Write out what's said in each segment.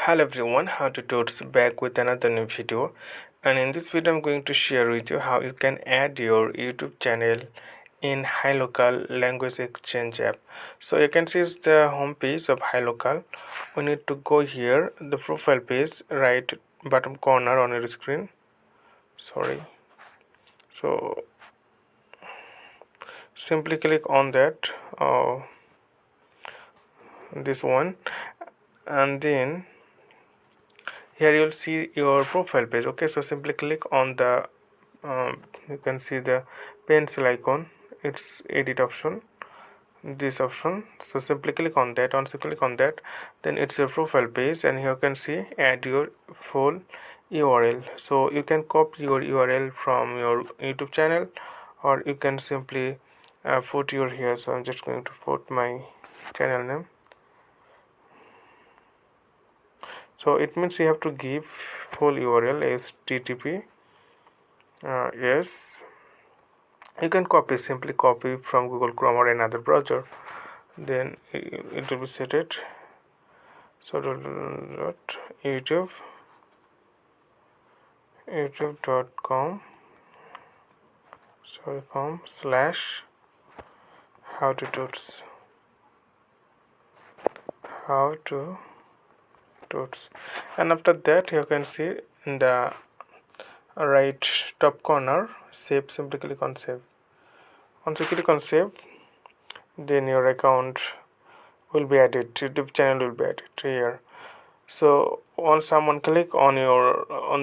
Hello everyone, how to totes back with another new video, and in this video I'm going to share with you how you can add your YouTube channel in Hilokal language exchange app. So you can see it's the home page of Hilokal. We need to go here, the profile page, right bottom corner on your screen. So simply click on that, this one, and then here you'll see your profile page. Okay, so simply click on the you can see the pencil icon, it's edit option, this option. So simply click on that. Once you click on that, then it's your profile page, and here you can see add your full URL. So you can copy your URL from your YouTube channel, or you can simply put your here. So I'm just going to put my channel name. So it means you have to give full URL as http. Yes, you can simply copy from Google Chrome or another browser, then it will be set it. So youtube.com slash how to totes, and after that you can see in the right top corner save. Simply click on save. Once you click on save, then your account will be added, YouTube channel will be added here. So once someone click on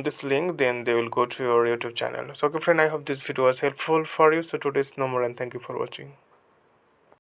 this link, then they will go to your YouTube channel. So okay friend, I hope this video was helpful for you. So today's no more, and thank you for watching.